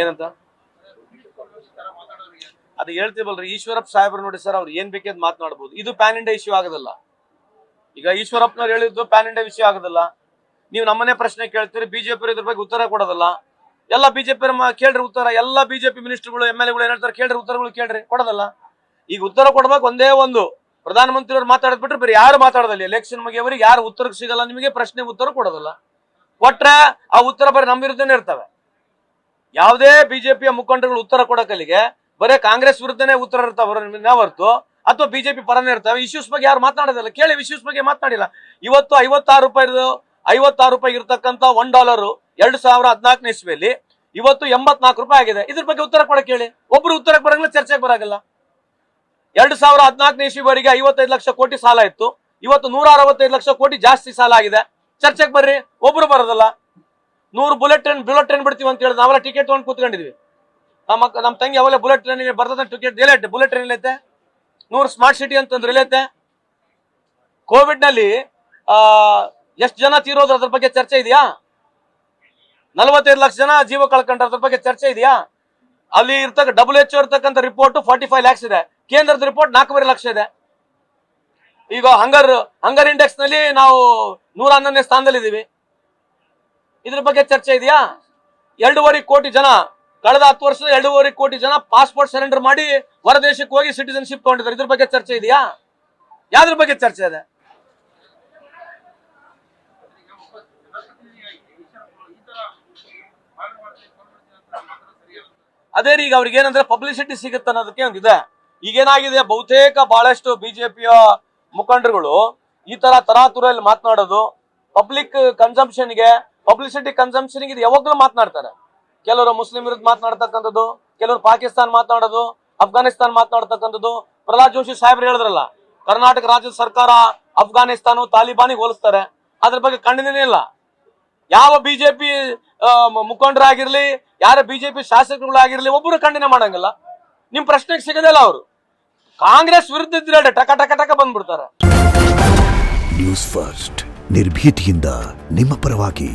ಏನಂತ ಅದು ಹೇಳ್ತೀವಲ್ರಿ, ಈಶ್ವರಪ್ಪ ಸಾಹೇಬ್ರು ನೋಡಿ ಸರ್, ಅವ್ರು ಏನ್ ಬೇಕಿದ್ ಮಾತನಾಡಬಹುದು. ಇದು ಪ್ಯಾನ್ ಇಂಡಿಯಾ ಇಶ್ಯೂ ಆಗೋದಿಲ್ಲ. ಈಗ ಈಶ್ವರಪ್ಪನವ್ರು ಹೇಳಿದ್ದು ಪ್ಯಾನ್ ಇಂಡಿಯಾ ವಿಷಯ ಆಗೋದಿಲ್ಲ. ನೀವು ನಮ್ಮನೆ ಪ್ರಶ್ನೆ ಕೇಳ್ತೀರಿ, ಬಿಜೆಪಿ ಇದ್ರ ಬಗ್ಗೆ ಉತ್ತರ ಕೊಡೋದಿಲ್ಲ. ಎಲ್ಲ ಬಿಜೆಪಿ ಕೇಳ್ರಿ ಉತ್ತರ, ಎಲ್ಲ ಬಿಜೆಪಿ ಮಿನಿಸ್ಟರ್ಗಳು MLA ಏನ್ ಹೇಳ್ತಾರೆ ಕೇಳ್ರಿ, ಉತ್ತರಗಳು ಕೇಳ್ರಿ, ಕೊಡೋದಲ್ಲ. ಈಗ ಉತ್ತರ ಕೊಡ್ಬೇಕು ಒಂದೇ ಒಂದು, ಪ್ರಧಾನಮಂತ್ರಿ ಅವ್ರು ಮಾತಾಡದ್ ಬಿಟ್ರೆ ಬೇರೆ ಯಾರು ಮಾತಾಡೋದಿಲ್ಲ. ಎಲೆಕ್ಷನ್ ಮುಗಿಯವರಿಗೆ ಯಾರು ಉತ್ತರಕ್ಕೆ ಸಿಗಲ್ಲ, ನಿಮಗೆ ಪ್ರಶ್ನೆ ಉತ್ತರ ಕೊಡೋದಿಲ್ಲ. ಕೊಟ್ರೆ ಆ ಉತ್ತರ ಬರೀ ನಮ್ಮ ವಿರುದ್ಧನೇ ಇರ್ತವೆ. ಯಾವುದೇ ಬಿಜೆಪಿಯ ಮುಖಂಡರುಗಳು ಉತ್ತರ ಕೊಡಕಲ್ಲಿಗೆ ಬರೇ ಕಾಂಗ್ರೆಸ್ ವಿರುದ್ಧನೇ ಉತ್ತರ ಇರ್ತಾವ ಹೊರತು ಅಥವಾ ಬಿಜೆಪಿ ಪರನೇ ಇರ್ತಾವೆ. ಇಶ್ಯೂಸ್ ಬಗ್ಗೆ ಯಾರು ಮಾತನಾಡೋದಿಲ್ಲ. ಕೇಳಿ, ಇಶ್ಯೂಸ್ ಬಗ್ಗೆ ಮಾತನಾಡಿಲ್ಲ. ಇವತ್ತು 56 ರೂಪಾಯಿ ಇರ್ತಕ್ಕಂಥ $1 2014 ಇಸ್ವಿಯಲ್ಲಿ ಇವತ್ತು 84 ರೂಪಾಯಿ ಆಗಿದೆ. ಇದ್ರ ಬಗ್ಗೆ ಉತ್ತರ ಕೊಡಕ್ಕೆ ಹೇಳಿ. ಒಬ್ರು ಉತ್ತರಕ್ಕೆ ಬರಂಗಿಲ್ಲ, ಚರ್ಚೆಗೆ ಬರಾಗಿಲ್ಲ. 2014 ಇಸ್ವಿವರೆಗೆ 55 ಲಕ್ಷ ಕೋಟಿ ಸಾಲ ಇತ್ತು. ಇವತ್ತು 165 ಲಕ್ಷ ಕೋಟಿ ಜಾಸ್ತಿ ಸಾಲ ಆಗಿದೆ. ಚರ್ಚೆಗೆ ಬರ್ರಿ, ಒಬ್ರು ಬರೋದಲ್ಲ. 100 ಬುಲೆಟ್ ಟ್ರೈನ್ ಬಿಡ್ತೀವಿ ಅಂತ ಹೇಳಿ ನಾವೆಲ್ಲ ಟಿಕೆಟ್ ತಗೊಂಡು ಕೂತ್ಕೊಂಡಿದ್ವಿ. ನಮ್ಮ ತಂಗಿ ಅವೆಲ್ಲ ಬುಲೆಟ್ ಟ್ರೈನ್ಗೆ ಬರ್ತದ ಟಿಕೆಟ್ ಎಲ್ಲೈತೆ, ಬುಲೆಟ್ ಟ್ರೈನ್ ಐತೆ. 100 ಸ್ಮಾರ್ಟ್ ಸಿಟಿ ಅಂತಂದ್ರೆ ಎಲ್ಲೈತೆ. ಕೋವಿಡ್ ನಲ್ಲಿ ಎಷ್ಟು ಜನ ತೀರೋದ್ರ ಅದ್ರ ಬಗ್ಗೆ ಚರ್ಚೆ ಇದೆಯಾ? 45 ಲಕ್ಷ ಜನ ಜೀವ ಕಳ್ಕೊಂಡ್ರ ಅದ್ರ ಬಗ್ಗೆ ಚರ್ಚೆ ಇದೆಯಾ? ಅಲ್ಲಿ WHO ಇರ್ತಕ್ಕಂಥ ರಿಪೋರ್ಟ್ 45 ಲ್ಯಾಕ್ಸ್ ಇದೆ. ಕೇಂದ್ರದ ರಿಪೋರ್ಟ್ 4.5 ಲಕ್ಷ ಇದೆ. ಈಗ ಹಂಗರ್ ಇಂಡೆಕ್ಸ್ ನಲ್ಲಿ ನಾವು 111ನೇ ಸ್ಥಾನದಲ್ಲಿ ಇದೀವಿ. ಇದ್ರ ಬಗ್ಗೆ ಚರ್ಚೆ ಇದೆಯಾ? 2.5 ಕೋಟಿ ಜನ ಕಳೆದ 10 ವರ್ಷದ 2.5 ಕೋಟಿ ಜನ ಪಾಸ್ಪೋರ್ಟ್ ಸರೆಂಡರ್ ಮಾಡಿ ಹೊರ ದೇಶಕ್ಕೆ ಹೋಗಿ ಸಿಟಿಸನ್ಶಿಪ್ ತಗೊಂಡಿದ್ದಾರೆ. ಇದ್ರ ಬಗ್ಗೆ ಚರ್ಚೆ ಇದೆಯಾ? ಯಾವ್ದ್ರ ಬಗ್ಗೆ ಚರ್ಚೆ ಇದೆ? ಅದೇ ರೀ, ಈಗ ಅವ್ರಿಗೆ ಏನಂದ್ರೆ ಪಬ್ಲಿಸಿಟಿ ಸಿಗುತ್ತೆ ಅನ್ನೋದಕ್ಕೆ ಒಂದಿದೆ. ಈಗೇನಾಗಿದೆ, ಬಹುತೇಕ ಬಹಳಷ್ಟು ಬಿಜೆಪಿಯ ಮುಖಂಡರುಗಳು ಈ ತರ ತರಾತುರಲ್ಲಿ ಮಾತನಾಡೋದು, ಪಬ್ಲಿಕ್ ಕನ್ಸಂಪ್ಷನ್ಗೆ, ಪಬ್ಲಿಸಿಟಿ ಕನ್ಸಂಪ್ಷನ್ಗೆ ಇದು ಯಾವಾಗಲೂ ಮಾತನಾಡ್ತಾರೆ. ಕೆಲವರು ಮುಸ್ಲಿಂ ವಿರುದ್ಧ ಮಾತನಾಡ್ತಕ್ಕಂಥದ್ದು, ಕೆಲವರು ಪಾಕಿಸ್ತಾನ ಮಾತನಾಡೋದು, ಅಫ್ಘಾನಿಸ್ತಾನ ಮಾತನಾಡ್ತಕ್ಕಂಥದ್ದು. ಪ್ರಹ್ಲಾದ್ ಜೋಶಿ ಸಾಹೇಬ್ರು ಹೇಳಿದ್ರಲ್ಲ, ಕರ್ನಾಟಕ ರಾಜ್ಯದ ಸರ್ಕಾರ ಅಫ್ಘಾನಿಸ್ತಾನ ತಾಲಿಬಾನಿಗೆ ಹೋಲಿಸ್ತಾರೆ. ಅದ್ರ ಬಗ್ಗೆ ಖಂಡನೆ ಇಲ್ಲ. ಯಾವ ಬಿಜೆಪಿ ಮುಖಂಡರಾಗಿರ್ಲಿ, ಯಾರ ಬಿಜೆಪಿ ಶಾಸಕರುಗಳಾಗಿರ್ಲಿ, ಒಬ್ಬರು ಖಂಡನೆ ಮಾಡಂಗಿಲ್ಲ. ನಿಮ್ ಪ್ರಶ್ನೆಗೆ ಸಿಗದಿಲ್ಲ. ಅವರು ಕಾಂಗ್ರೆಸ್ ವಿರುದ್ಧ ಇದ್ರೆ ಟಕ ಟಕ ಟಕ ಬಂದ್ಬಿಡ್ತಾರೆ. ನ್ಯೂಸ್ ಫಸ್ಟ್, ನಿರ್ಭೀತಿಯಿಂದ ನಿಮ್ಮ ಪರವಾಗಿ.